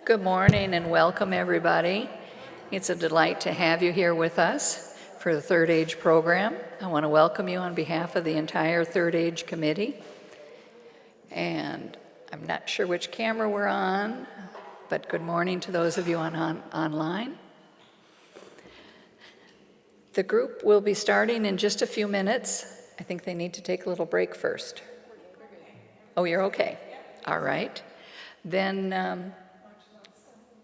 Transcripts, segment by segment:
Good morning and welcome, everybody. It's a delight to have you here with us for the Third Age program. I want to welcome you on behalf of the entire Third Age Committee. And I'm not sure which camera we're on, but good morning to those of you online. The group will be starting in just a few minutes. I think they need to take a little break first. Oh, you're okay. All right. Then,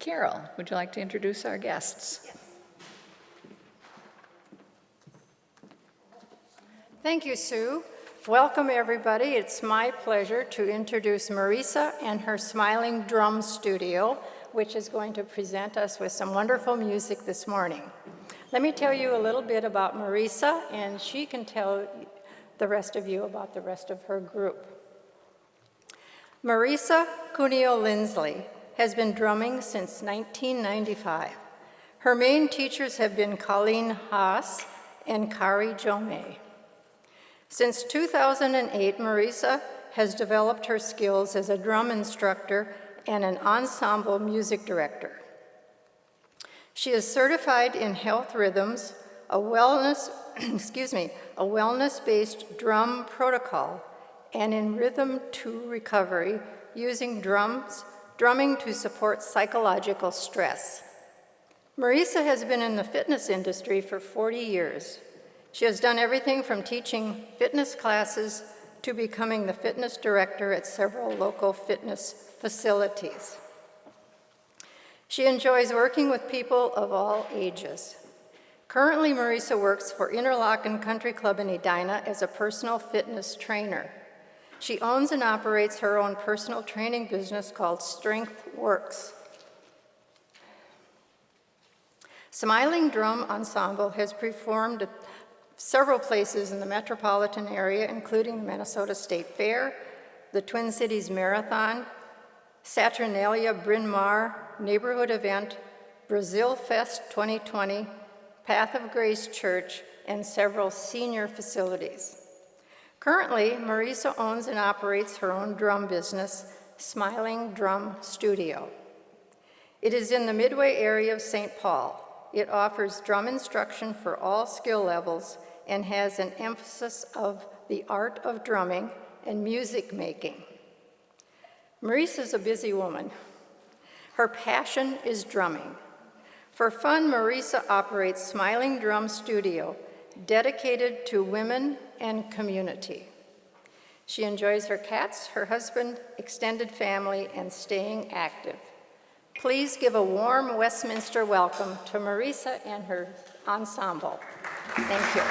Carol, would you like to introduce our guests? Yes. Thank you, Sue. Welcome, everybody. It's my pleasure to introduce Marisa and her Smiling Drum Studio, which is going to present us with some wonderful music this morning. Let me tell you a little bit about Marisa, and she can tell the rest of you about the rest of her group. Marisa Cuneo-Linsly has been drumming since 1995. Her main teachers have been Colleen Haas and Kari Jome. Since 2008, Marisa has developed her skills as a drum instructor and an ensemble music director. She is certified in health rhythms, a wellness-based drum protocol, and in rhythm 2 recovery using drumming to support psychological stress. Marisa has been in the fitness industry for 40 years. She has done everything from teaching fitness classes to becoming the fitness director at several local fitness facilities. She enjoys working with people of all ages. Currently, Marisa works for Interlochen Country Club in Edina as a personal fitness trainer. She owns and operates her own personal training business called Strength Works. Smiling Drum Ensemble has performed at several places in the metropolitan area, including the Minnesota State Fair, the Twin Cities Marathon, Saturnalia Bryn Mawr Neighborhood Event, Brazil Fest 2020, Path of Grace Church, and several senior facilities. Currently, Marisa owns and operates her own drum business, Smiling Drum Studio. It is in the Midway area of St. Paul. It offers drum instruction for all skill levels and has an emphasis of the art of drumming and music making. Marisa is a busy woman. Her passion is drumming. For fun, Marisa operates Smiling Drum Studio, dedicated to women and community. She enjoys her cats, her husband, extended family, and staying active. Please give a warm Westminster welcome to Marisa and her ensemble. Thank you.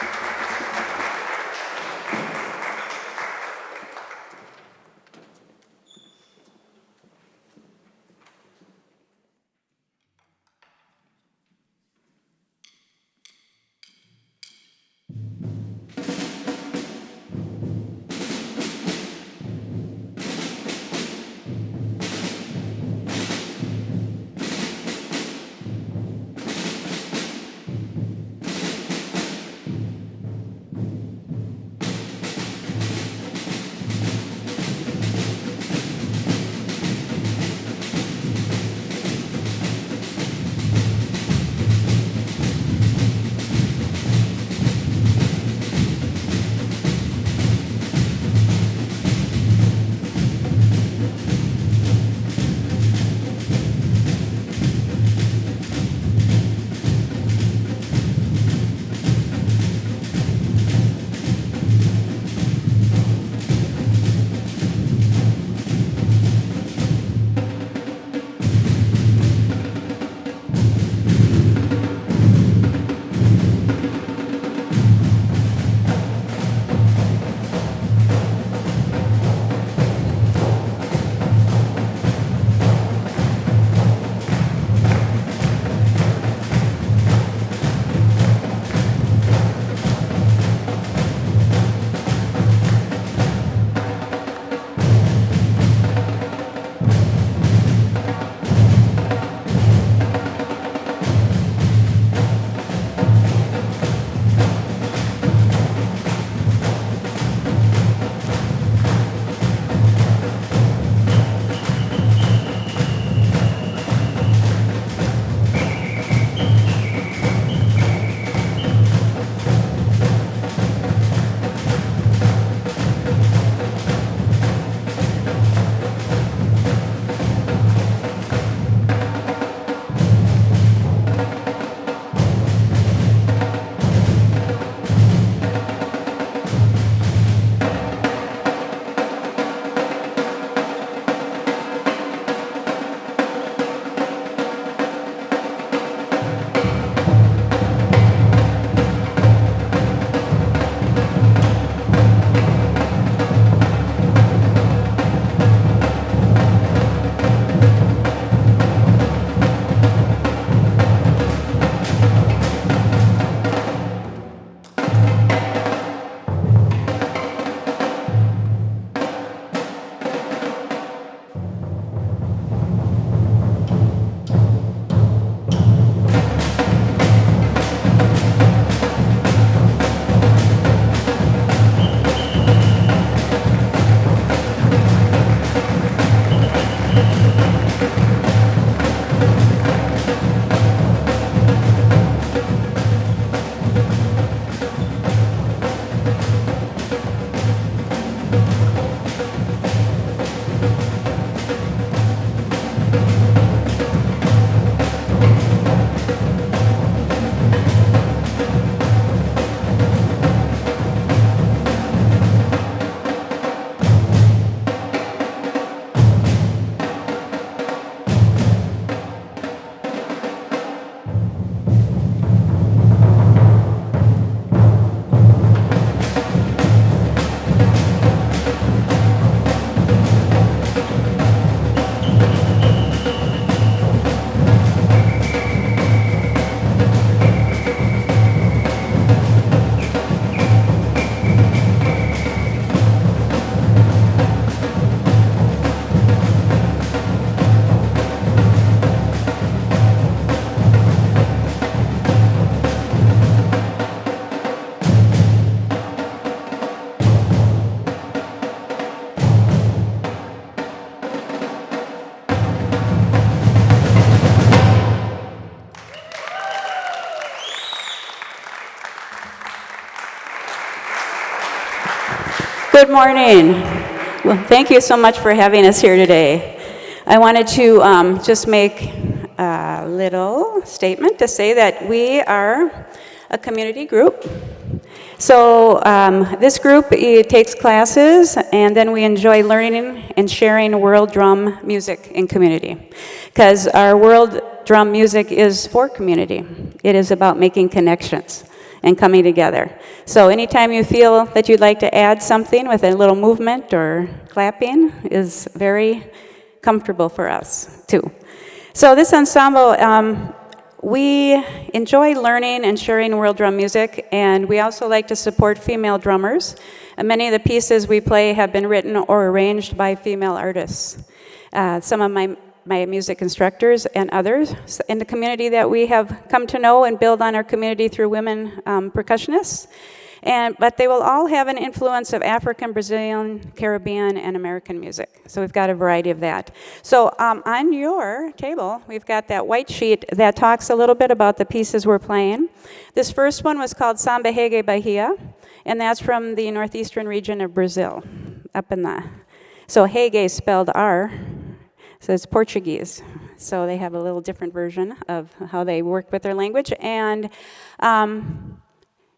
Good morning. Well, thank you so much for having us here today. I wanted to just make a little statement to say that we are a community group. So this group takes classes, and then we enjoy learning and sharing world drum music in community. Because our world drum music is for community. It is about making connections and coming together. So anytime you feel that you'd like to add something with a little movement or clapping is very comfortable for us too. So this ensemble, we enjoy learning and sharing world drum music, and we also like to support female drummers. And many of the pieces we play have been written or arranged by female artists. Some of my music instructors and others in the community that we have come to know and build on our community through women percussionists. But they will all have an influence of African, Brazilian, Caribbean, and American music. So we've got a variety of that. So on your table, we've got that white sheet that talks a little bit about the pieces we're playing. This first one was called Samba Reggae Bahia, and that's from the northeastern region of Brazil, up in the... So Reggae spelled R, so it's Portuguese. So they have a little different version of how they work with their language. And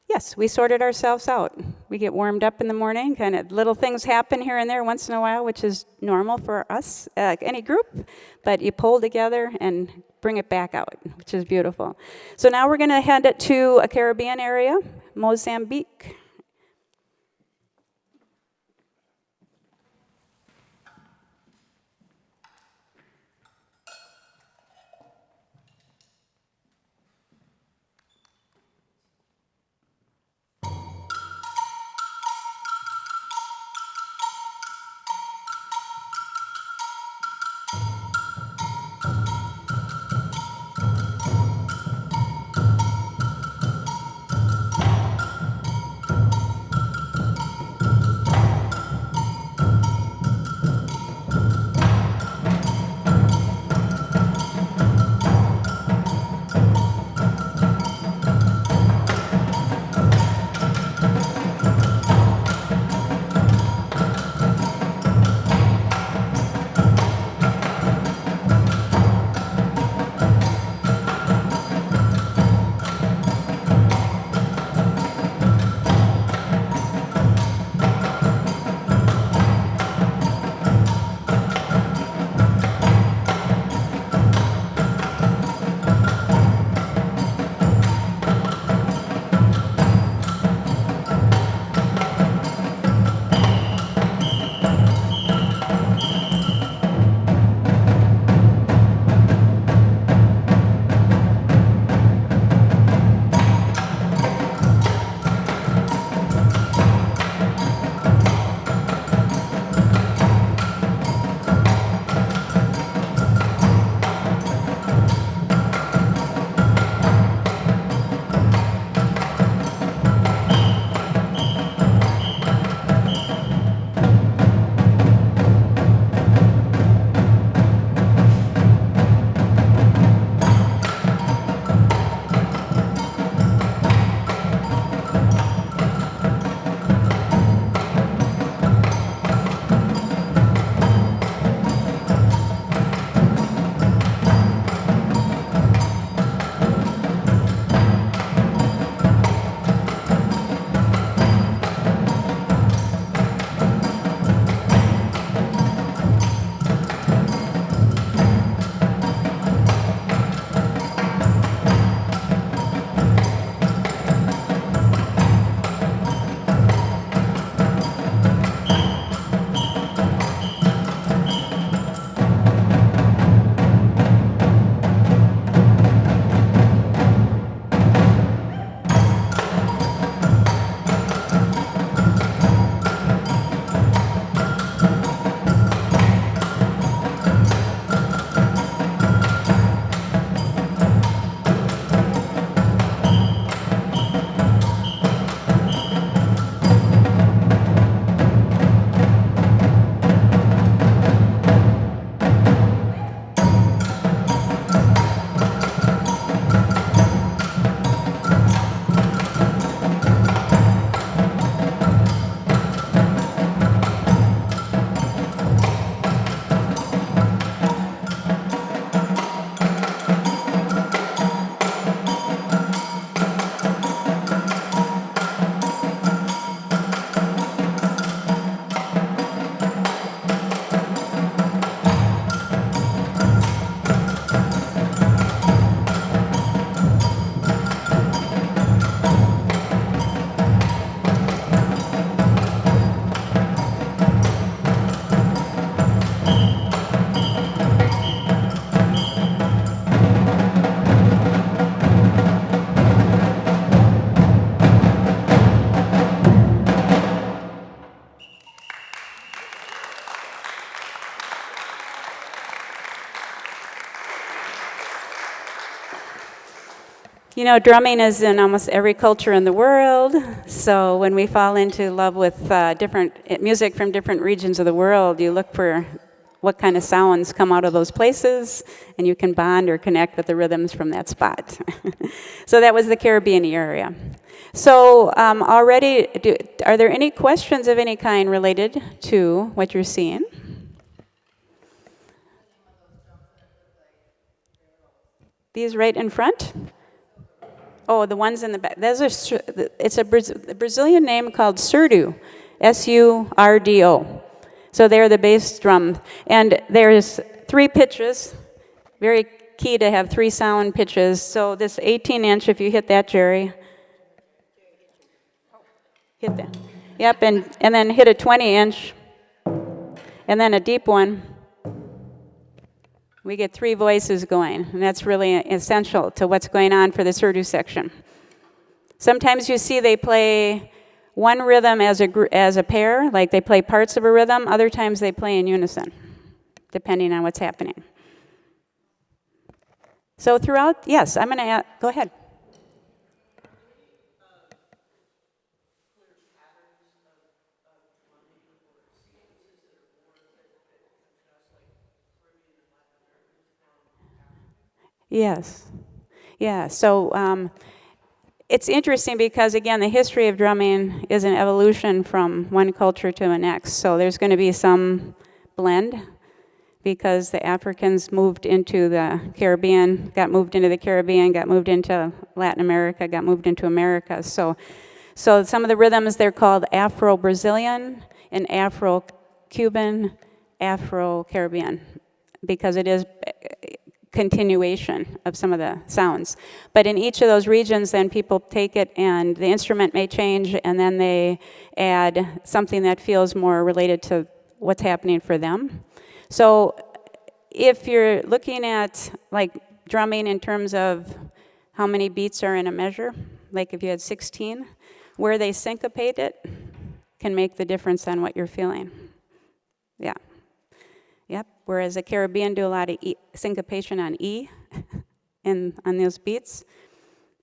yes, we sorted ourselves out. We get warmed up in the morning, kind of little things happen here and there once in a while, which is normal for us, any group, but you pull together and bring it back out, which is beautiful. So now we're gonna head to a Caribbean area, Mozambique. You know, drumming is in almost every culture in the world, so when we fall into love with different music from different regions of the world, you look for what kind of sounds come out of those places, and you can bond or connect with the rhythms from that spot. So that was the Caribbean area. So are there any questions of any kind related to what you're seeing? These right in front? Oh, the ones in the back. It's a Brazilian name called surdo, S-U-R-D-O. So they're the bass drum. And there's 3 pitches, very key to have 3 sound pitches. So this 18-inch, if you hit that, Jerry. Hit that. Yep, and then hit a 20-inch, and then a deep one. We get 3 voices going, and that's really essential to what's going on for the surdo section. Sometimes you see they play one rhythm as a pair, like they play parts of a rhythm. Other times they play in unison, depending on what's happening. So throughout, yes, I'm going to go ahead. Yes. Yeah, so it's interesting because, again, the history of drumming is an evolution from one culture to the next. So there's going to be some blend because the Africans moved into the Caribbean, got moved into Latin America, got moved into America. So some of the rhythms, they're called Afro-Brazilian and Afro-Cuban, Afro-Caribbean, because it is continuation of some of the sounds. But in each of those regions, then people take it and the instrument may change, and then they add something that feels more related to what's happening for them. So if you're looking at like drumming in terms of how many beats are in a measure, like if you had 16, where they syncopate it can make the difference on what you're feeling. Yeah. Yep, whereas the Caribbean do a lot of syncopation on E on those beats.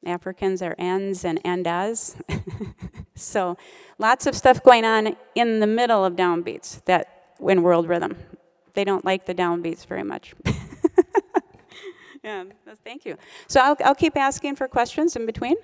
Africans are ends and endas. So lots of stuff going on in the middle of downbeats that in world rhythm. They don't like the downbeats very much. Yeah, thank you. So I'll keep asking for questions in between.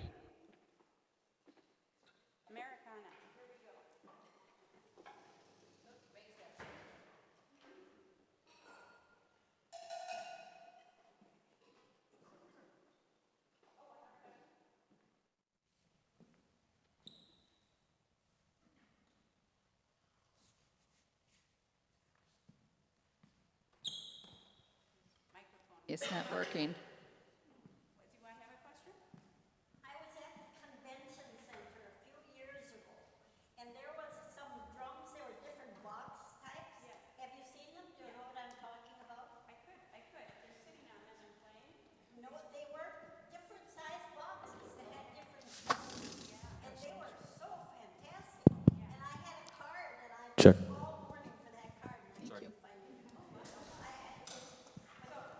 It's not working. I was at the convention center a few years ago, and there was some drums. There were different box types. Yeah. Have you seen them? Do you know what I'm talking about? I could. They're sitting on them and playing. No, they were different size boxes. They had different sounds. Yeah. And they were so fantastic. Yeah. And I had a card, and I Check. all morning for that card. And I couldn't find it.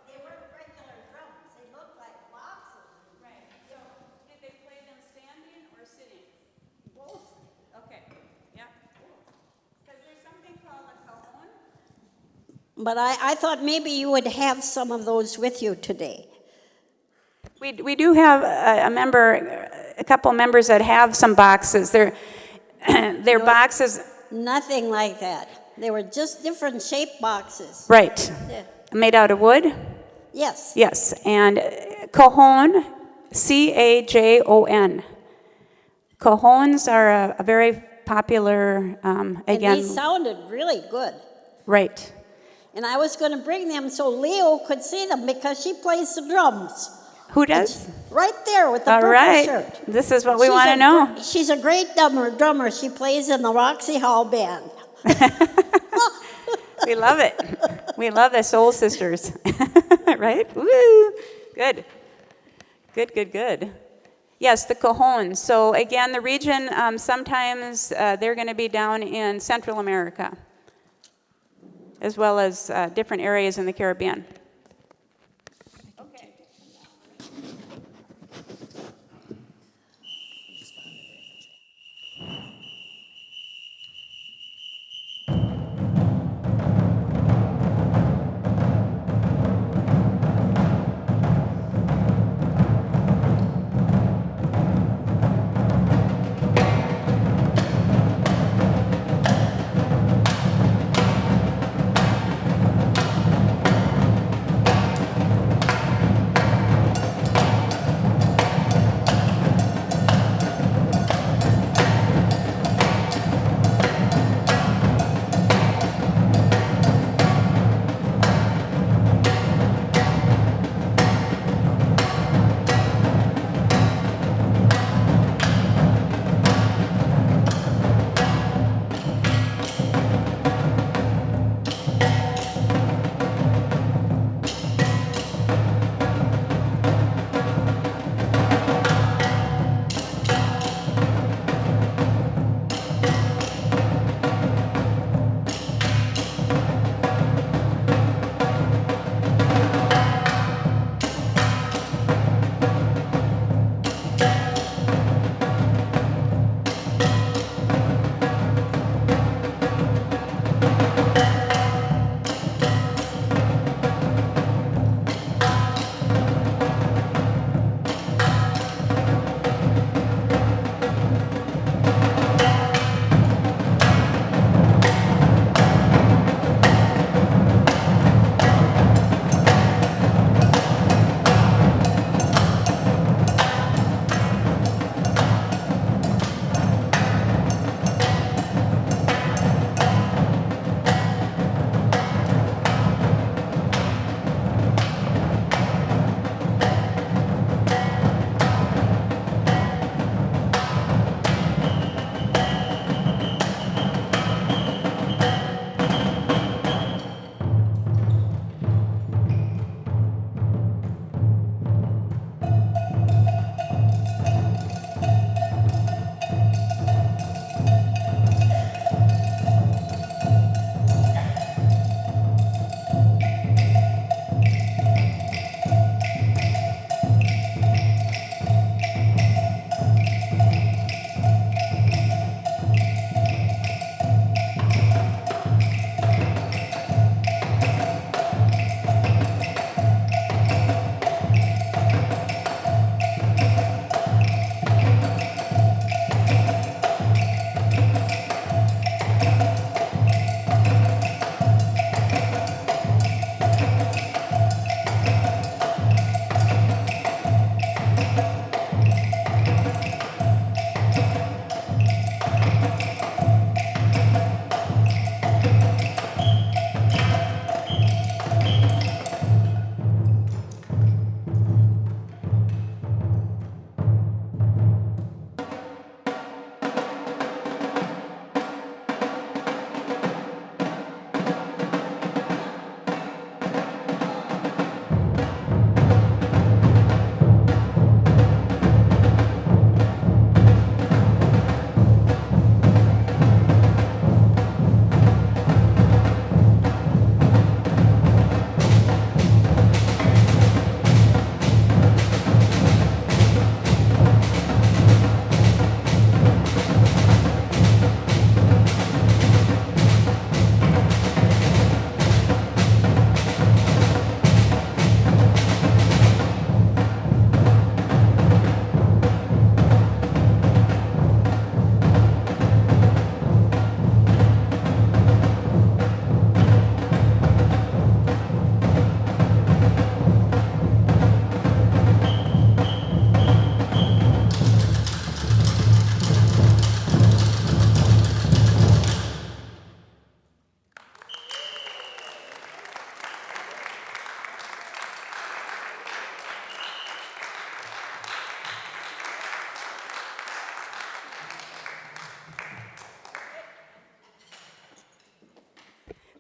They weren't regular drums. They looked like boxes. Right. So did they play them standing or sitting? Both. Okay. Yep. Because there's something called a cajon. But I thought maybe you would have some of those with you today. We do have a couple members that have some boxes. They're boxes. Nothing like that. They were just different shaped boxes. Right. Yeah. Made out of wood? Yes. Yes. And cajon, C-A-J-O-N. Cajons are a very popular, And again. they sounded really good. Right. And I was going to bring them so Leo could see them because she plays the drums. Who does? Right there with the All purple right. shirt. This is what we She's want to know. She's a great drummer. She plays in the Roxy Hall Band. We love it. We love the Soul Sisters. Right? Woo! Good. Good. Yes, the cajon. So again, the region, sometimes they're going to be down in Central America, as well as different areas in the Caribbean. Okay.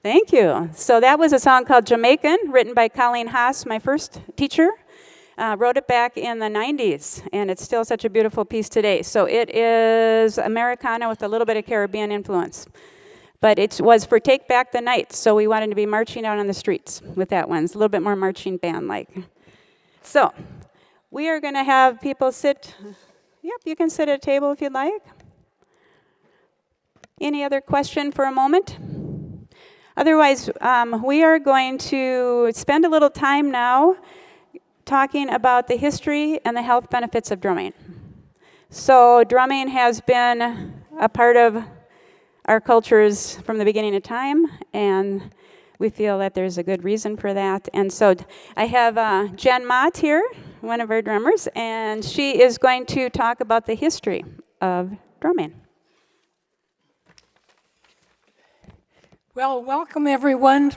Thank you. So that was a song called Jamaican, written by Colleen Haas, my first teacher. Wrote it back in the 90s, and it's still such a beautiful piece today. So it is Americana with a little bit of Caribbean influence. But it was for Take Back the Night, so we wanted to be marching out on the streets with that one. It's a little bit more marching band-like. So we are going to have people sit. Yep, you can sit at a table if you'd like. Any other question for a moment? Otherwise, we are going to spend a little time now talking about the history and the health benefits of drumming. So drumming has been a part of our cultures from the beginning of time, and we feel that there's a good reason for that. And so I have Jen Mott here, one of our drummers, and she is going to talk about the history of drumming. Well, welcome everyone.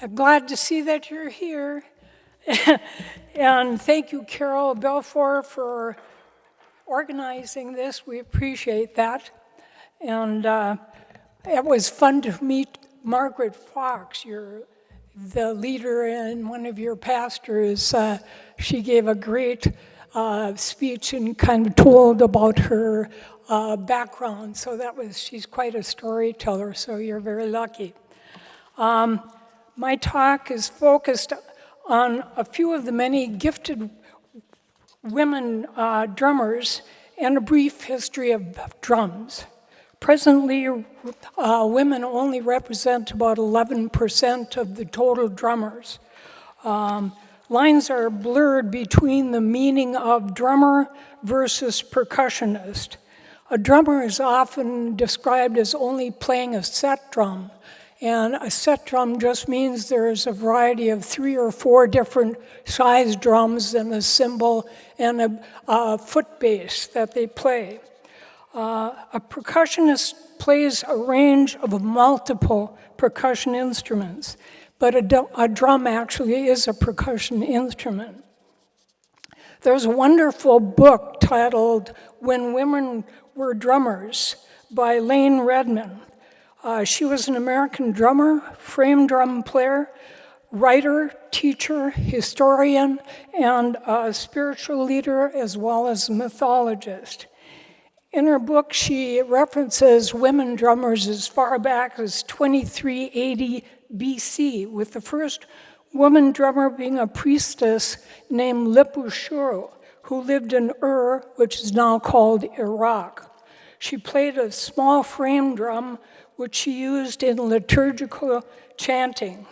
I'm glad to see that you're here. And thank you, Carol Belfort, for organizing this. We appreciate that. And it was fun to meet Margaret Fox, the leader and one of your pastors. She gave a great speech and kind of told about her background. So she's quite a storyteller, so you're very lucky. My talk is focused on a few of the many gifted women drummers and a brief history of drums. Presently, women only represent about 11% of the total drummers. Lines are blurred between the meaning of drummer versus percussionist. A drummer is often described as only playing a set drum, and a set drum just means there's a variety of 3 or 4 different size drums and a cymbal and a foot bass that they play. A percussionist plays a range of multiple percussion instruments, but a drum actually is a percussion instrument. There's a wonderful book titled When Women Were Drummers by Lane Redman. She was an American drummer, frame drum player, writer, teacher, historian, and a spiritual leader, as well as a mythologist. In her book, she references women drummers as far back as 2380 BC, with the first woman drummer being a priestess named Lipushuru, who lived in Ur, which is now called Iraq. She played a small frame drum, which she used in liturgical chanting.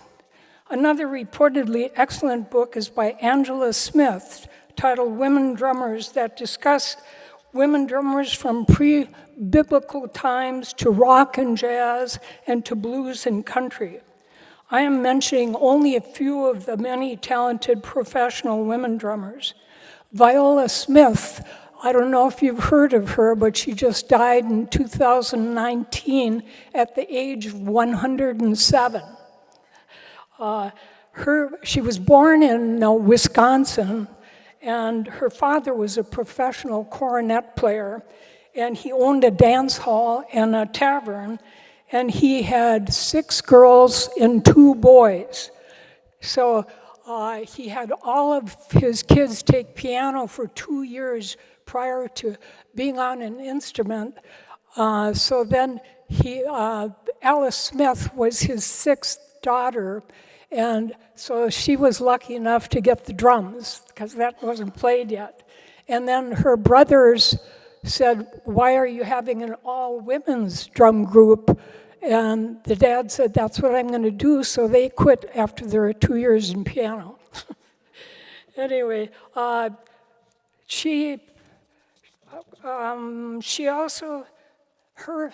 Another reportedly excellent book is by Angela Smith, titled Women Drummers, that discuss women drummers from pre-biblical times to rock and jazz and to blues and country. I am mentioning only a few of the many talented professional women drummers. Viola Smith, I don't know if you've heard of her, but she just died in 2019 at the age of 107. She was born in Wisconsin, and her father was a professional cornet player, and he owned a dance hall and a tavern, and he had 6 girls and 2 boys. So he had all of his kids take piano for 2 years prior to being on an instrument. So then Alice Smith was his 6th daughter, and so she was lucky enough to get the drums, because that wasn't played yet. And then her brothers said, "Why are you having an all-women's drum group?" And the dad said, "That's what I'm going to do," so they quit after their 2 years in piano. Anyway, she also, her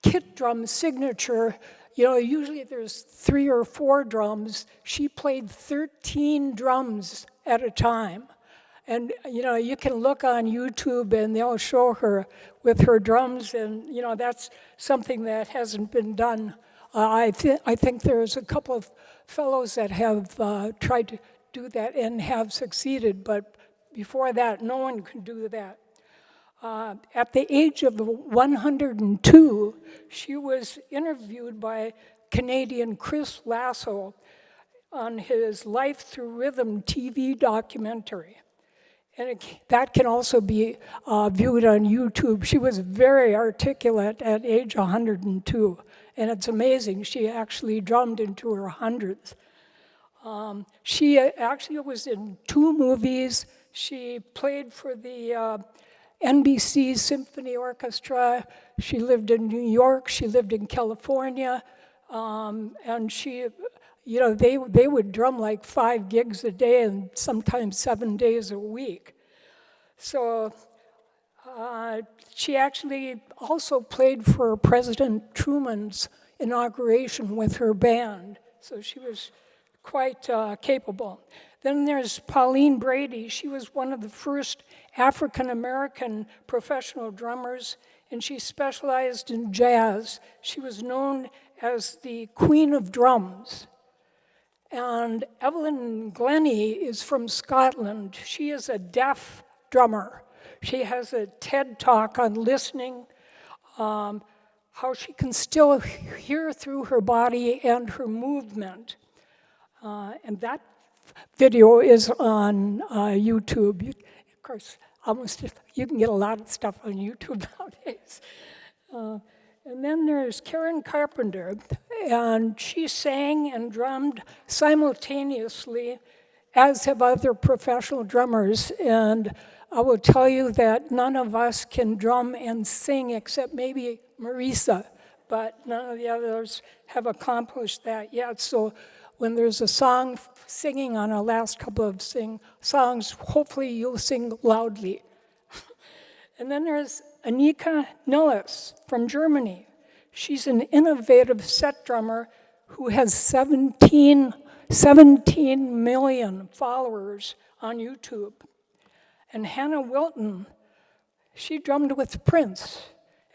kit drum signature, usually there's 3 or 4 drums. She played 13 drums at a time. And, you can look on YouTube and they'll show her with her drums, and, that's something that hasn't been done. I think there's a couple of fellows that have tried to do that and have succeeded, but before that, no one could do that. At the age of 102, she was interviewed by Canadian Chris Lasso on his Life Through Rhythm TV documentary. And that can also be viewed on YouTube. She was very articulate at age 102, and it's amazing. She actually drummed into her hundreds. She actually was in 2 movies. She played for the NBC Symphony Orchestra. She lived in New York. She lived in California. And she, they would drum like 5 gigs a day and sometimes 7 days a week. So she actually also played for President Truman's inauguration with her band. So she was quite capable. Then there's Pauline Brady. She was one of the first African-American professional drummers, and she specialized in jazz. She was known as the Queen of Drums. And Evelyn Glennie is from Scotland. She is a deaf drummer. She has a TED Talk on listening, how she can still hear through her body and her movement. And that video is on YouTube. Of course, you can get a lot of stuff on YouTube nowadays. And then there's Karen Carpenter, and she sang and drummed simultaneously, as have other professional drummers. And I will tell you that none of us can drum and sing except maybe Marisa, but none of the others have accomplished that yet. So when there's a song singing on our last couple of songs, hopefully you'll sing loudly. And then there's Annika Nilles from Germany. She's an innovative set drummer who has 17 million followers on YouTube. And Hannah Wilton, she drummed with Prince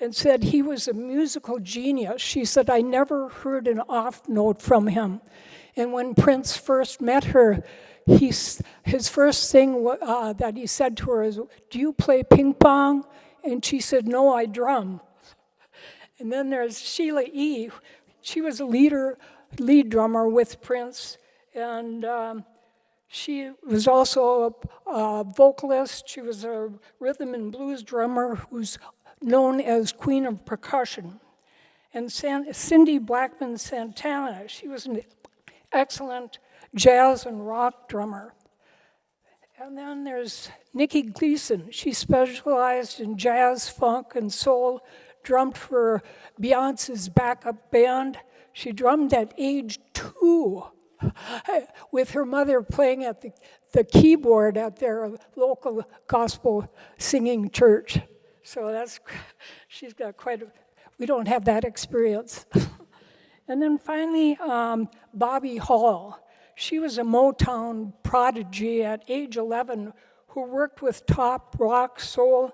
and said he was a musical genius. She said, I never heard an off note from him. And when Prince first met her, his first thing that he said to her is, do you play ping pong? And she said, no, I drum. And then there's Sheila E. She was a lead drummer with Prince, and she was also a vocalist. She was a rhythm and blues drummer who's known as Queen of Percussion. And Cindy Blackman Santana, she was an excellent jazz and rock drummer. And then there's Nikki Gleason. She specialized in jazz, funk, and soul, drummed for Beyonce's backup band. She drummed at age 2 with her mother playing at the keyboard at their local gospel singing church. So she's got we don't have that experience. And then finally, Bobby Hall. She was a Motown prodigy at age 11 who worked with top rock, soul,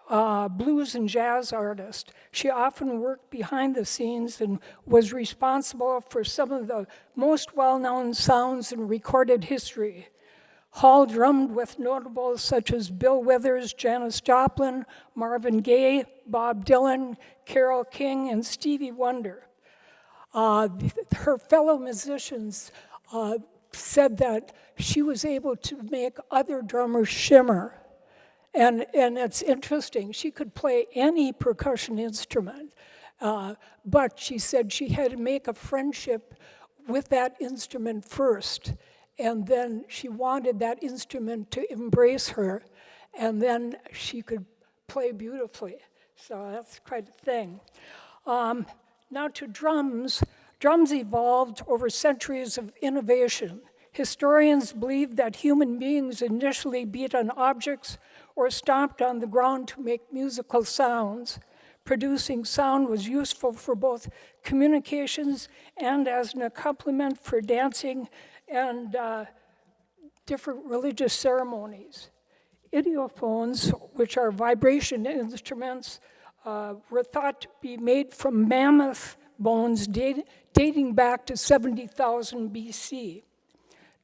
blues, and jazz artists. She often worked behind the scenes and was responsible for some of the most well-known sounds in recorded history. Hall drummed with notables such as Bill Withers, Janis Joplin, Marvin Gaye, Bob Dylan, Carole King, and Stevie Wonder. Her fellow musicians said that she was able to make other drummers shimmer. And it's interesting, she could play any percussion instrument, but she said she had to make a friendship with that instrument first, and then she wanted that instrument to embrace her, and then she could play beautifully. So that's quite a thing. Now to drums. Drums evolved over centuries of innovation. Historians believe that human beings initially beat on objects or stomped on the ground to make musical sounds. Producing sound was useful for both communications and as an accompaniment for dancing and different religious ceremonies. Idiophones, which are vibration instruments, were thought to be made from mammoth bones dating back to 70,000 BC.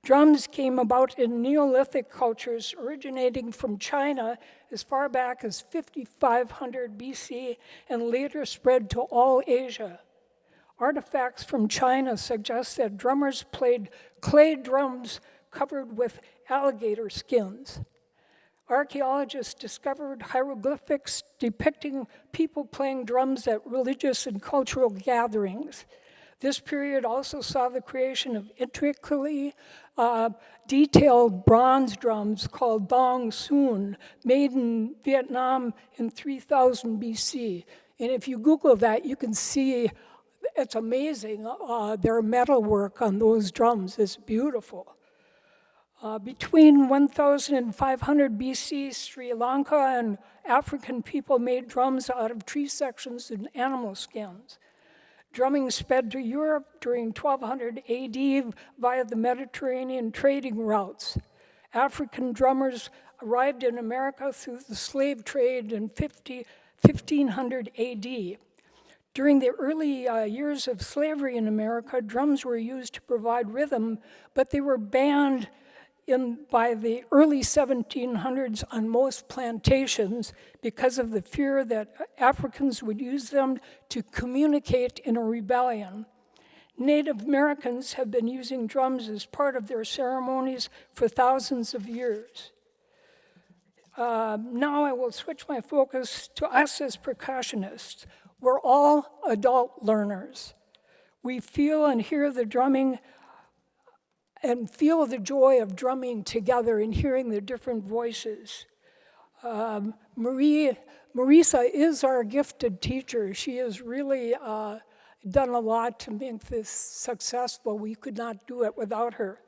Drums came about in Neolithic cultures originating from China as far back as 5500 BC and later spread to all Asia. Artifacts from China suggest that drummers played clay drums covered with alligator skins. Archaeologists discovered hieroglyphics depicting people playing drums at religious and cultural gatherings. This period also saw the creation of intricately detailed bronze drums called dong sun, made in Vietnam in 3000 BC. And if you Google that, you can see it's amazing. Their metalwork on those drums is beautiful. Between 1500 BC, Sri Lanka and African people made drums out of tree sections and animal skins. Drumming sped to Europe during 1200 AD via the Mediterranean trading routes. African drummers arrived in America through the slave trade in 1500 AD. During the early years of slavery in America, drums were used to provide rhythm, but they were banned by the early 1700s on most plantations because of the fear that Africans would use them to communicate in a rebellion. Native Americans have been using drums as part of their ceremonies for thousands of years. Now I will switch my focus to us as percussionists. We're all adult learners. We feel and hear the drumming and feel the joy of drumming together and hearing the different voices. Marisa is our gifted teacher. She has really done a lot to make this successful. We could not do it without her.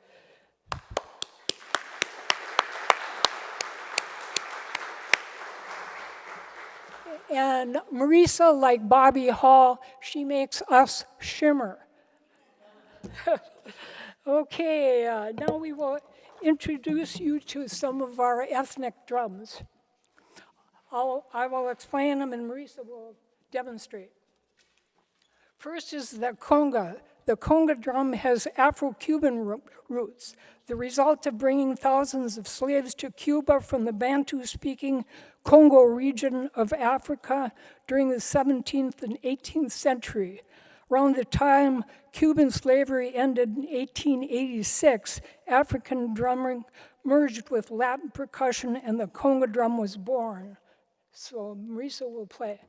And Marisa, like Bobby Hall, she makes us shimmer. Okay, now we will introduce you to some of our ethnic drums. I will explain them and Marisa will demonstrate. First is the conga. The conga drum has Afro-Cuban roots, the result of bringing thousands of slaves to Cuba from the Bantu-speaking Congo region of Africa during the 17th and 18th century. Around the time Cuban slavery ended in 1886, African drumming merged with Latin percussion and the conga drum was born. So Marisa will play.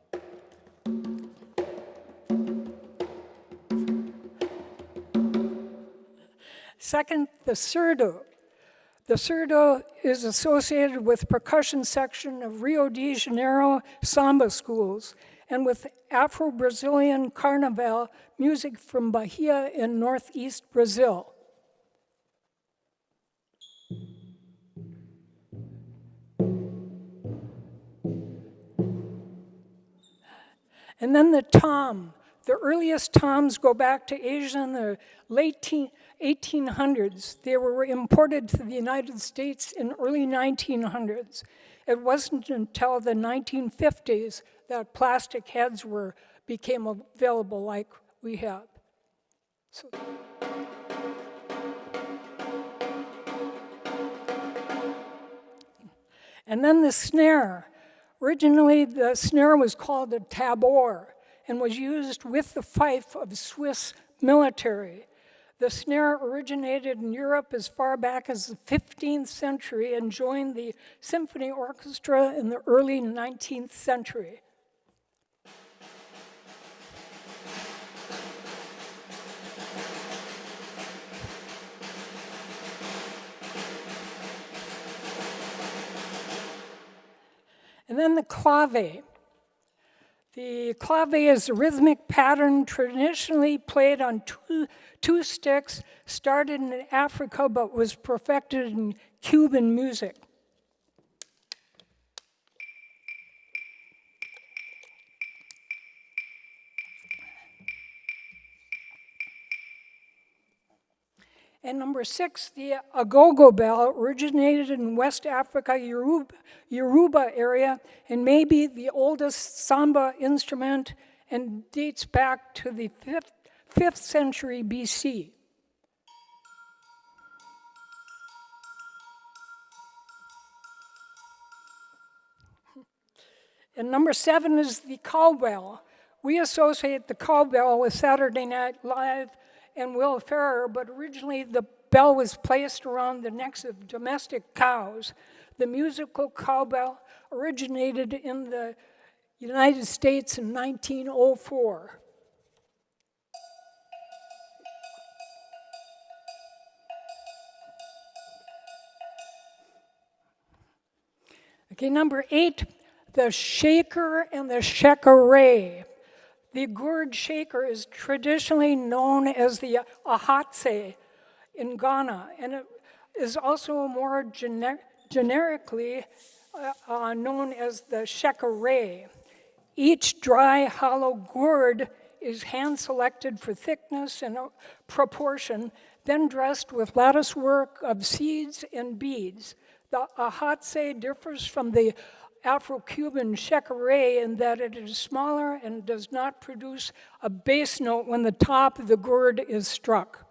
Second, the surdo. The surdo is associated with percussion section of Rio de Janeiro samba schools and with Afro-Brazilian carnival music from Bahia in northeast Brazil. And then the tom. The earliest toms go back to Asia in the late 1800s. They were imported to the United States in early 1900s. It wasn't until the 1950s that plastic heads became available like we have. So. And then the snare. Originally, the snare was called a tabor and was used with the fife of Swiss military. The snare originated in Europe as far back as the 15th century and joined the symphony orchestra in the early 19th century. And then the clave. The clave is a rhythmic pattern traditionally played on two sticks, started in Africa but was perfected in Cuban music. And number 6, the agogo bell originated in West Africa, Yoruba area, and may be the oldest samba instrument and dates back to the 5th century BC. And number 7 is the cowbell, We associate the cowbell with Saturday Night Live and Will Ferrell, but originally the bell was placed around the necks of domestic cows. The musical cowbell originated in the United States in 1904. Okay, number 8, the shaker and the shakaré. The gourd shaker is traditionally known as the ahatse in Ghana, and it is also more generically known as the shakaré. Each dry, hollow gourd is hand-selected for thickness and proportion, then dressed with lattice work of seeds and beads. The ahatse differs from the Afro-Cuban shakaré in that it is smaller and does not produce a bass note when the top of the gourd is struck.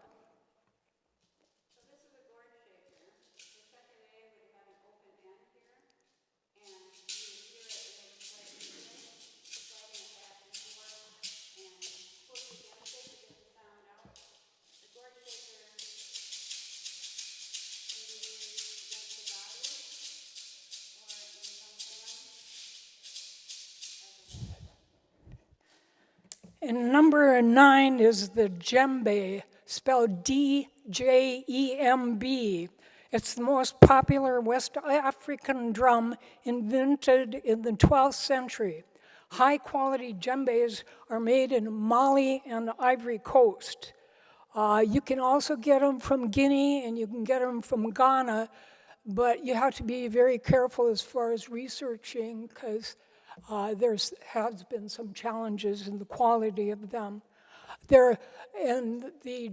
And number 9 is the djembe, spelled D-J-E-M-B. It's the most popular West African drum invented in the 12th century. High-quality djembes are made in Mali and Ivory Coast. You can also get them from Guinea and you can get them from Ghana, but you have to be very careful as far as researching because there has been some challenges in the quality of them. And the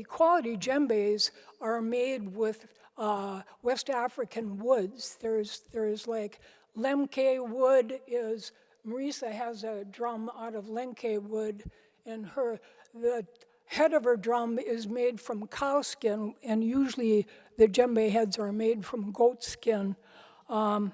quality djembes are made with West African woods. There's like lemke wood is, Marisa has a drum out of lemke wood, and the head of her drum is made from cow skin, and usually the djembe heads are made from goat skin. And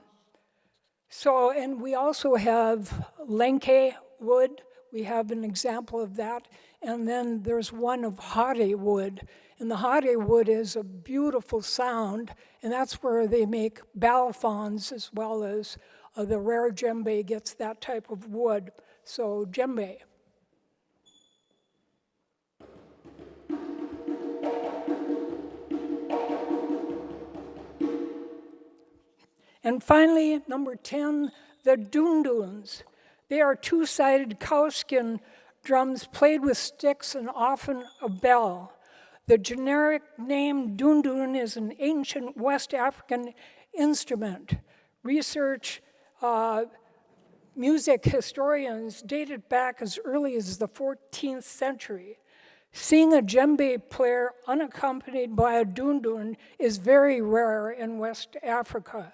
we also have lenke wood. We have an example of that. And then there's one of hade wood. And the hade wood is a beautiful sound, and that's where they make balafons as well as the rare djembe gets that type of wood. So djembe. And finally, number 10, the dunduns. They are two-sided cowskin drums played with sticks and often a bell. The generic name dundun is an ancient West African instrument. Music historians date it back as early as the 14th century. Seeing a djembe player unaccompanied by a dundun is very rare in West Africa.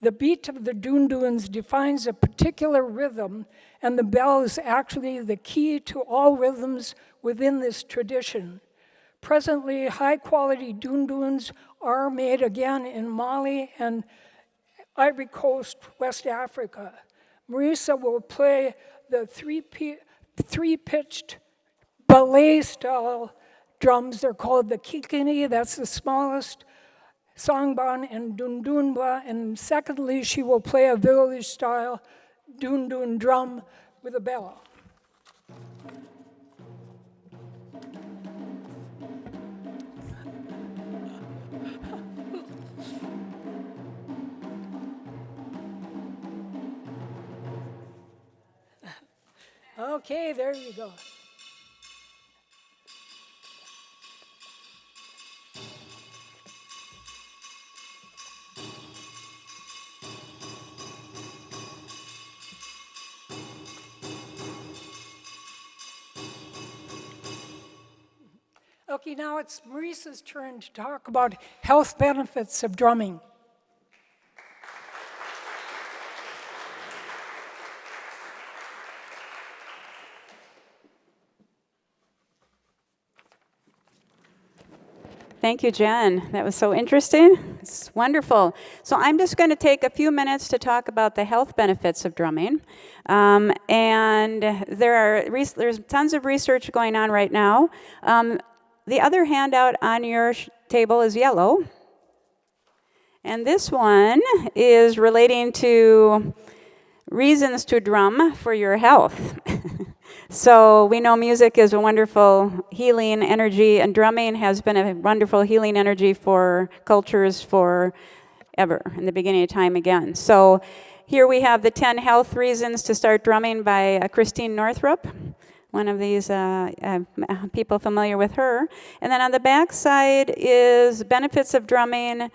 The beat of the dunduns defines a particular rhythm, and the bell is actually the key to all rhythms within this tradition. Presently, high-quality dunduns are made again in Mali and Ivory Coast, West Africa. Marisa will play the three-pitched ballet-style drums. They're called the kikini, that's the smallest, sangban and dundunba, and secondly, she will play a village-style dundun drum with a bell. Okay, there you go. Okay, now it's Marisa's turn to talk about health benefits of drumming. Thank you, Jen. That was so interesting. Nice, wonderful. So I'm just going to take a few minutes to talk about the health benefits of drumming. And there's tons of research going on right now. The other handout on your table is yellow. And this one is relating to reasons to drum for your health. So we know music is a wonderful healing energy, and drumming has been a wonderful healing energy for cultures forever, in the beginning of time again. So here we have the 10 health reasons to start drumming by Christine Northrup, one of these people familiar with her. And then on the back side is benefits of drumming,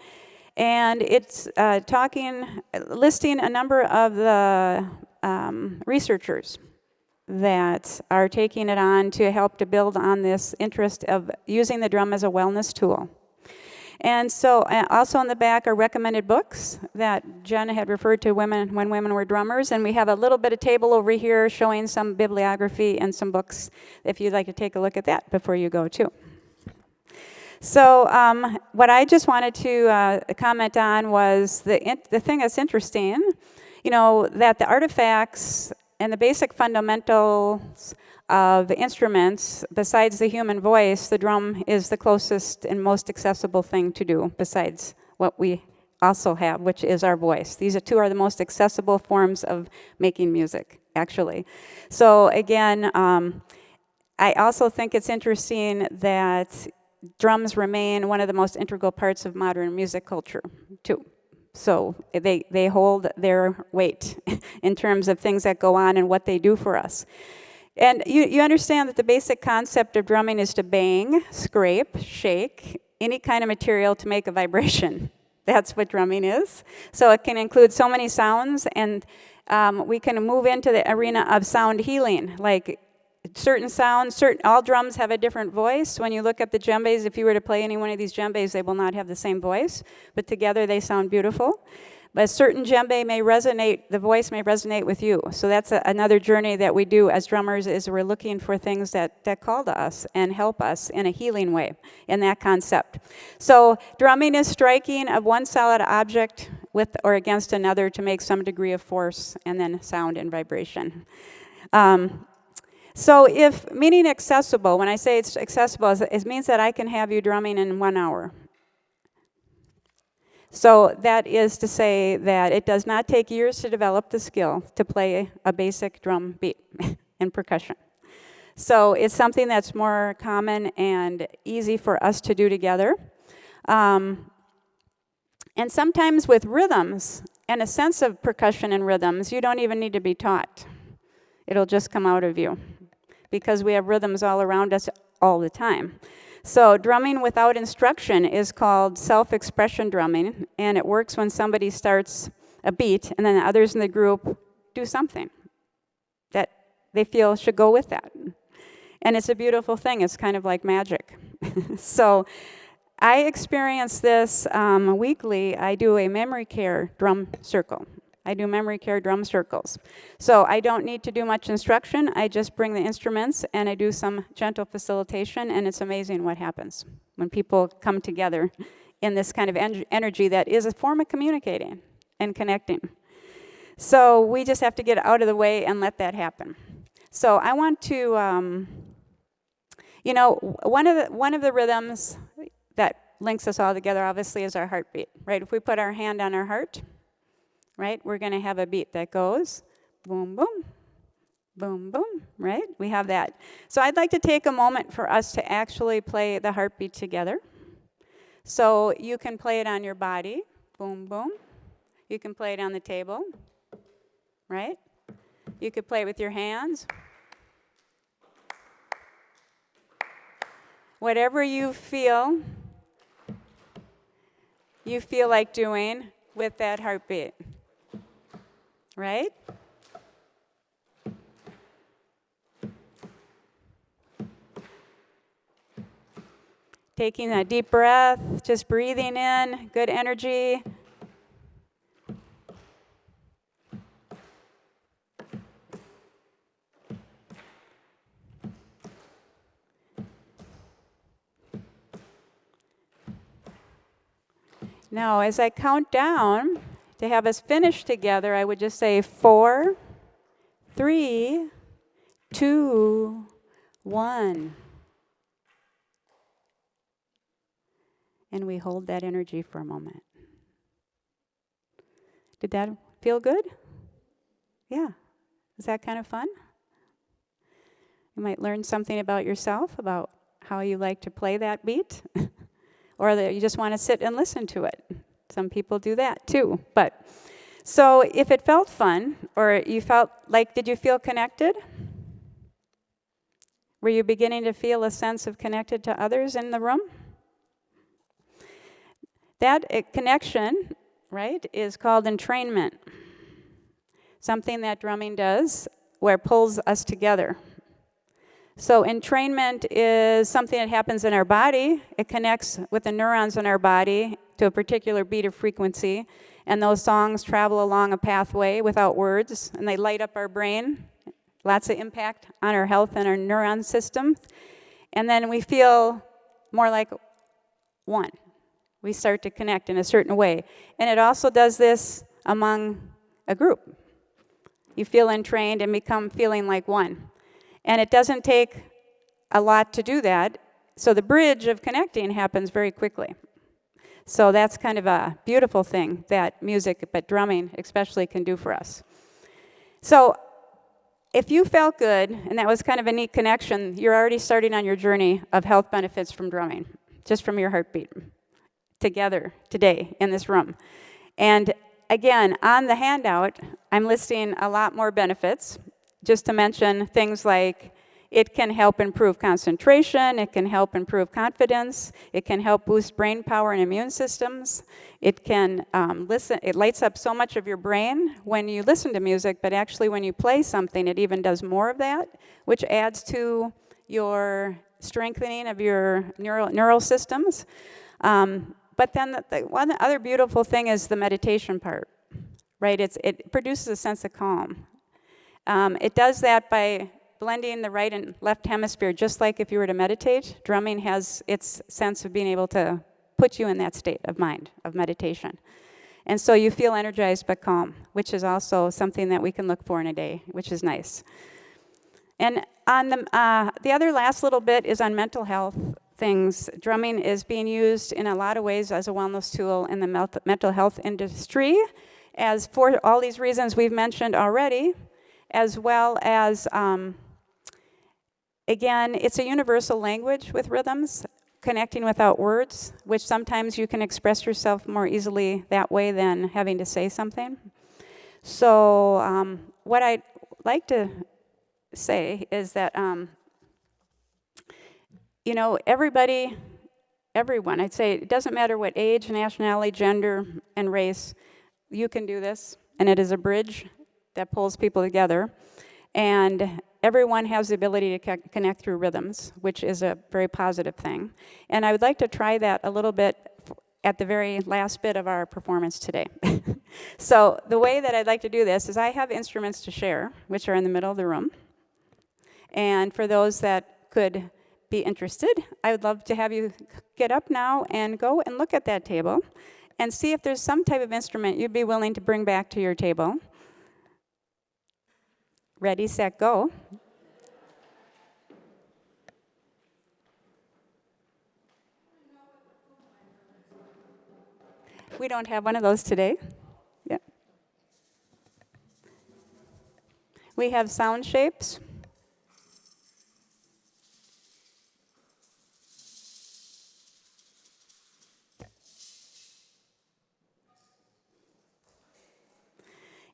and it's listing a number of the researchers that are taking it on to help to build on this interest of using the drum as a wellness tool. And so also on the back are recommended books that Jen had referred to when women were drummers, and we have a little bit of table over here showing some bibliography and some books if you'd like to take a look at that before you go too. So what I just wanted to comment on was the thing that's interesting, that the artifacts and the basic fundamentals of the instruments, besides the human voice, the drum is the closest and most accessible thing to do, besides what we also have, which is our voice. These two are the most accessible forms of making music, actually. So again, I also think it's interesting that drums remain one of the most integral parts of modern music culture, too. So they hold their weight in terms of things that go on and what they do for us. And you understand that the basic concept of drumming is to bang, scrape, shake, any kind of material to make a vibration. That's what drumming is. So it can include so many sounds, and we can move into the arena of sound healing, like certain sounds, all drums have a different voice. When you look at the djembes, if you were to play any one of these djembes, they will not have the same voice, but together they sound beautiful. But a certain djembe may resonate, the voice may resonate with you. So that's another journey that we do as drummers, is we're looking for things that call to us and help us in a healing way, in that concept. So drumming is striking of one solid object with or against another to make some degree of force, and then sound and vibration. So meaning accessible, when I say it's accessible, it means that I can have you drumming in 1 hour. So that is to say that it does not take years to develop the skill to play a basic drum beat in percussion. So it's something that's more common and easy for us to do together. And sometimes with rhythms and a sense of percussion and rhythms, you don't even need to be taught. It'll just come out of you, because we have rhythms all around us all the time. So drumming without instruction is called self-expression drumming, and it works when somebody starts a beat and then the others in the group do something that they feel should go with that. And it's a beautiful thing. It's kind of like magic. So I experience this weekly. I do a memory care drum circle. I do memory care drum circles. So I don't need to do much instruction. I just bring the instruments and I do some gentle facilitation, and it's amazing what happens when people come together in this kind of energy that is a form of communicating and connecting. So we just have to get out of the way and let that happen. So I want to, one of the rhythms that links us all together obviously is our heartbeat, right? If we put our hand on our heart, right, we're going to have a beat that goes boom, boom, boom, boom, right? We have that. So I'd like to take a moment for us to actually play the heartbeat together. So you can play it on your body, boom, boom. You can play it on the table, right? You could play it with your hands. Whatever you feel like doing with that heartbeat. Right? Taking a deep breath, just breathing in, good energy. Now, as I count down to have us finish together, I would just say 4, 3, 2, 1. And we hold that energy for a moment. Did that feel good? Yeah. Is that kind of fun? You might learn something about yourself, about how you like to play that beat, or that you just want to sit and listen to it. Some people do that too. But so if it felt fun, or you felt like, did you feel connected? Were you beginning to feel a sense of connected to others in the room? That connection, right, is called entrainment. Something that drumming does where it pulls us together. So entrainment is something that happens in our body. It connects with the neurons in our body to a particular beat of frequency, and those songs travel along a pathway without words, and they light up our brain. Lots of impact on our health and our neuron system. And then we feel more like one. We start to connect in a certain way. And it also does this among a group. You feel entrained and become feeling like one. And it doesn't take a lot to do that. So the bridge of connecting happens very quickly. So that's kind of a beautiful thing that music, but drumming especially, can do for us. So if you felt good, and that was kind of a neat connection, you're already starting on your journey of health benefits from drumming, just from your heartbeat, together today in this room. And again, on the handout, I'm listing a lot more benefits, just to mention things like it can help improve concentration, it can help improve confidence, it can help boost brain power and immune systems, it can it lights up so much of your brain when you listen to music, but actually when you play something, it even does more of that, which adds to your strengthening of your neural systems. But then one other beautiful thing is the meditation part, right? It produces a sense of calm. It does that by blending the right and left hemisphere, just like if you were to meditate. Drumming has its sense of being able to put you in that state of mind, of meditation. And so you feel energized but calm, which is also something that we can look for in a day, which is nice. And on the other last little bit is on mental health things. Drumming is being used in a lot of ways as a wellness tool in the mental health industry, as for all these reasons we've mentioned already, as well as, again, it's a universal language with rhythms, connecting without words, which sometimes you can express yourself more easily that way than having to say something. So what I'd like to say is that, you know, everyone, I'd say, it doesn't matter what age, nationality, gender, and race, you can do this, and it is a bridge that pulls people together. And everyone has the ability to connect through rhythms, which is a very positive thing. And I would like to try that a little bit at the very last bit of our performance today. So the way that I'd like to do this is I have instruments to share, which are in the middle of the room. And for those that could be interested, I would love to have you get up now and go and look at that table and see if there's some type of instrument you'd be willing to bring back to your table. Ready, set, go. We don't have one of those today. Yeah. We have sound shapes.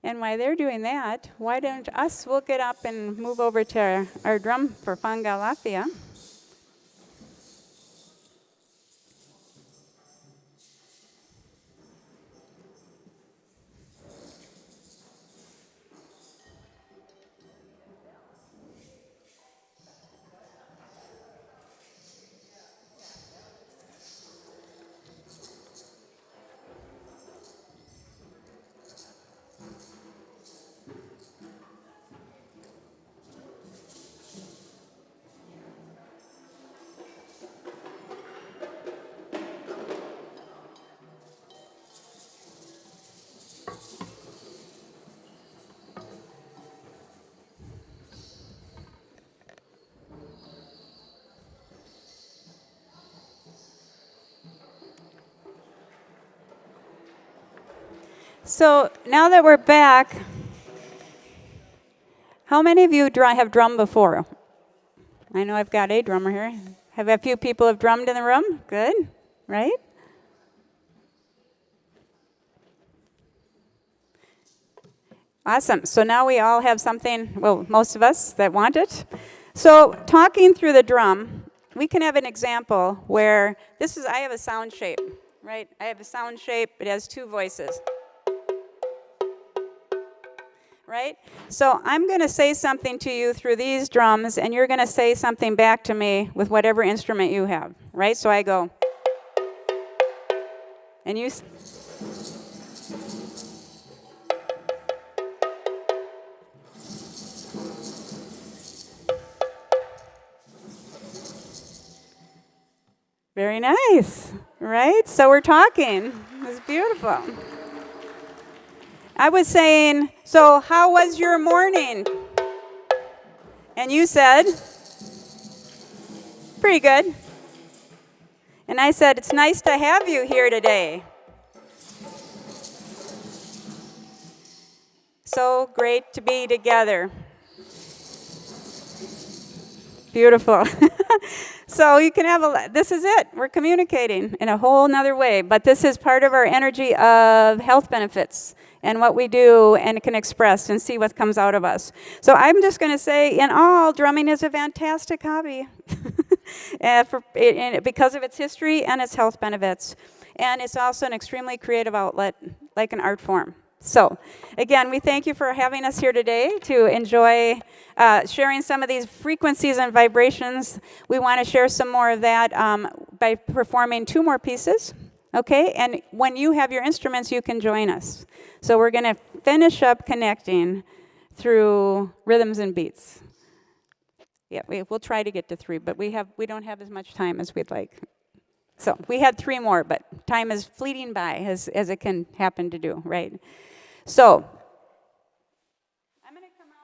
And while they're doing that, why don't we'll get up and move over to our drum for Fangalafia. So now that we're back, how many of you have drummed before? I know I've got a drummer here. Have a few people have drummed in the room? Good, right? Awesome. So now we all have something, well, most of us that want it. So talking through the drum, we can have an example where I have a sound shape, right? I have a sound shape, it has two voices. Right? So I'm going to say something to you through these drums, and you're going to say something back to me with whatever instrument you have, right? So I go, and you. Very nice, right? So we're talking. It's beautiful. I was saying, so how was your morning? And you said, pretty good. And I said, it's nice to have you here today. So great to be together. Beautiful. So you can have this is it. We're communicating in a whole nother way. But this is part of our energy of health benefits and what we do and can express and see what comes out of us. So I'm just going to say, in all, drumming is a fantastic hobby because of its history and its health benefits. And it's also an extremely creative outlet, like an art form. So, again, we thank you for having us here today to enjoy sharing some of these frequencies and vibrations. We want to share some more of that by performing 2 more pieces, okay? And when you have your instruments, you can join us. So we're going to finish up connecting through rhythms and beats. Yeah, we'll try to get to 3, but we don't have as much time as we'd like. So we had 3 more, but time is fleeting by as it can happen to do, right? So I'm going to come out.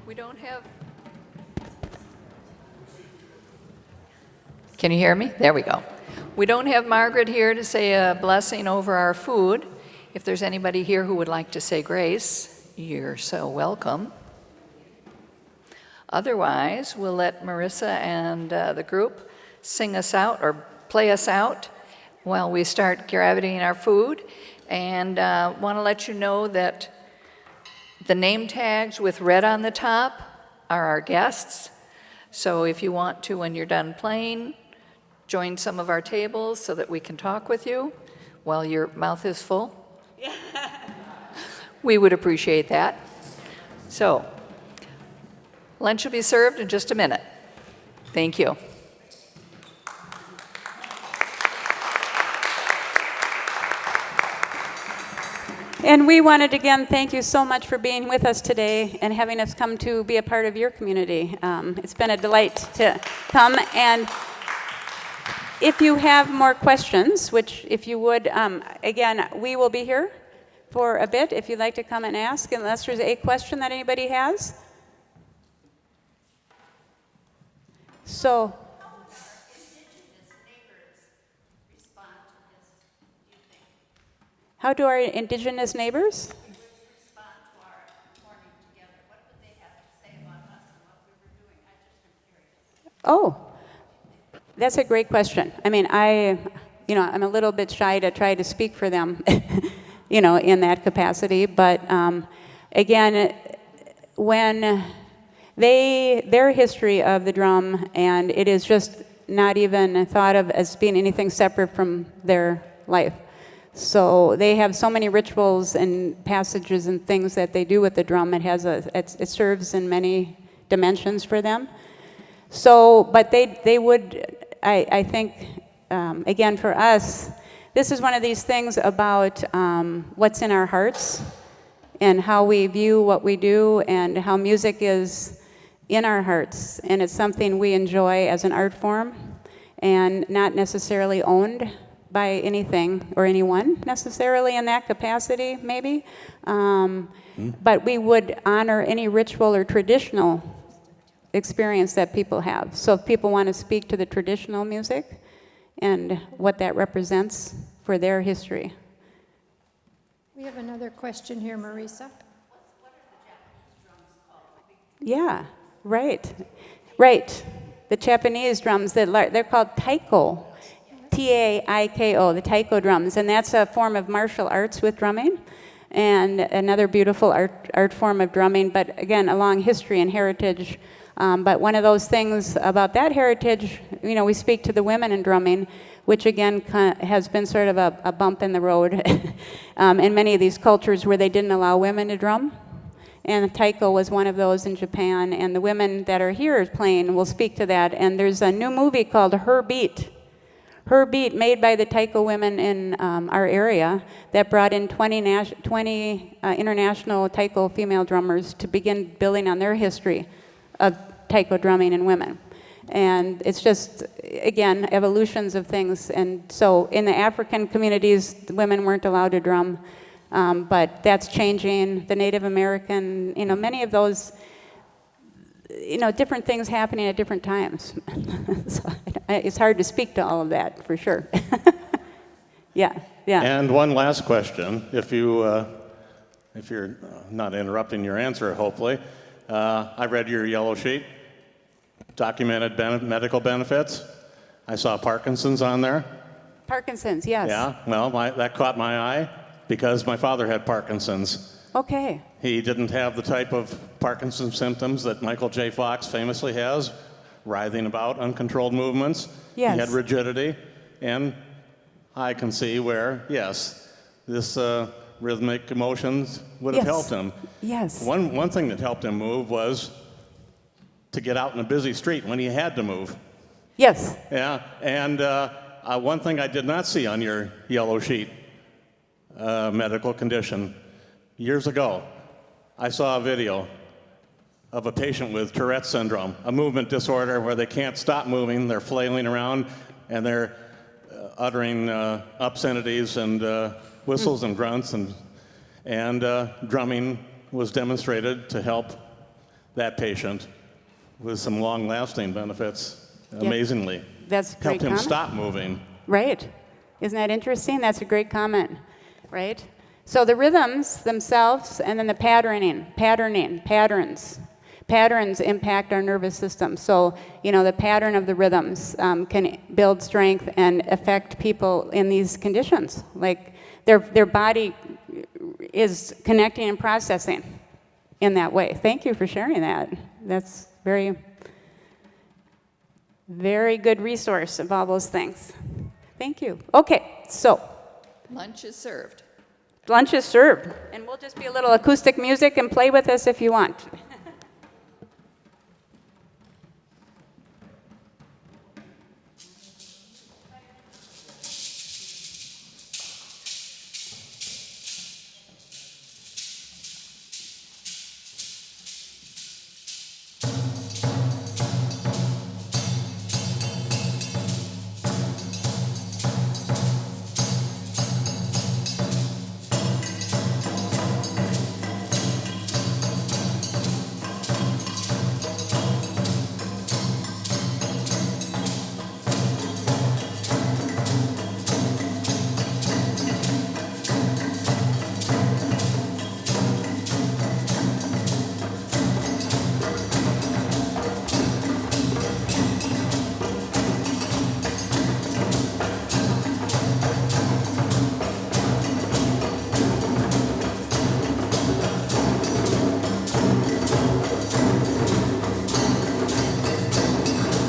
We don't have... Can you hear me? There we go. We don't have Margaret here to say a blessing over our food. If there's anybody here who would like to say grace, you're so welcome. Otherwise, we'll let Marisa and the group sing us out or play us out while we start gravitating our food. And want to let you know that the name tags with red on the top are our guests. So if you want to, when you're done playing, join some of our tables so that we can talk with you while your mouth is full. We would appreciate that. So, lunch will be served in just a minute. Thank you. And we wanted to again thank you so much for being with us today and having us come to be a part of your community. It's been a delight to come. And if you have more questions, which if you would, again, we will be here for a bit if you'd like to come and ask, unless there's a question that anybody has. So, how do our indigenous neighbors? Respond to our forming together? What would they have to say about us and what we were doing? I just am curious. Oh, that's a great question. I mean, I'm a little bit shy to try to speak for them, in that capacity. But again, when their history of the drum, and it is just not even thought of as being anything separate from their life. So they have so many rituals and passages and things that they do with the drum. It serves in many dimensions for them. So, but they would, I think, again, for us, this is one of these things about what's in our hearts and how we view what we do and how music is in our hearts. And it's something we enjoy as an art form and not necessarily owned by anything or anyone necessarily in that capacity, maybe. But we would honor any ritual or traditional experience that people have. So if people want to speak to the traditional music and what that represents for their history. We have another question here, Marisa. Yeah, right. The Japanese drums, they're called taiko. Taiko, the taiko drums, and that's a form of martial arts with drumming, and another beautiful art form of drumming, but again, a long history and heritage. But one of those things about that heritage, we speak to the women in drumming, which again has been sort of a bump in the road in many of these cultures where they didn't allow women to drum. And taiko was one of those in Japan, and the women that are here playing will speak to that. And there's a new movie called Her Beat, made by the taiko women in our area that brought in 20 international taiko female drummers to begin building on their history of taiko drumming in women. And it's just, again, evolutions of things. And so in the African communities, the women weren't allowed to drum, but that's changing. The Native American, many of those, different things happening at different times. So it's hard to speak to all of that, for sure. Yeah. And one last question, if you're not interrupting your answer, hopefully. I read your yellow sheet, documented medical benefits. I saw Parkinson's on there. Parkinson's, yes. Yeah, well, that caught my eye because my father had Parkinson's. Okay. He didn't have the type of Parkinson's symptoms that Michael J. Fox famously has, writhing about, uncontrolled movements. Yes. He had rigidity, and I can see where, yes, this rhythmic emotions would have helped him. Yes. One thing that helped him move was to get out in a busy street when he had to move. Yes. Yeah, and one thing I did not see on your yellow sheet, medical condition. Years ago, I saw a video of a patient with Tourette's syndrome, a movement disorder where they can't stop moving, they're flailing around, and they're uttering obscenities and whistles and grunts, and drumming was demonstrated to help that patient with some long-lasting benefits, amazingly. That's a great Helped him comment. stop moving. Right. Isn't that interesting? That's a great comment, right? So the rhythms themselves and then the patterns impact our nervous system. So, the pattern of the rhythms can build strength and affect people in these conditions. Like their body is connecting and processing in that way. Thank you for sharing that. That's very, very good resource of all those things. Thank you. Okay, so Lunch is served. lunch is served, and we'll just be a little acoustic music and play with us if you want.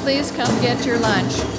Please come get your lunch.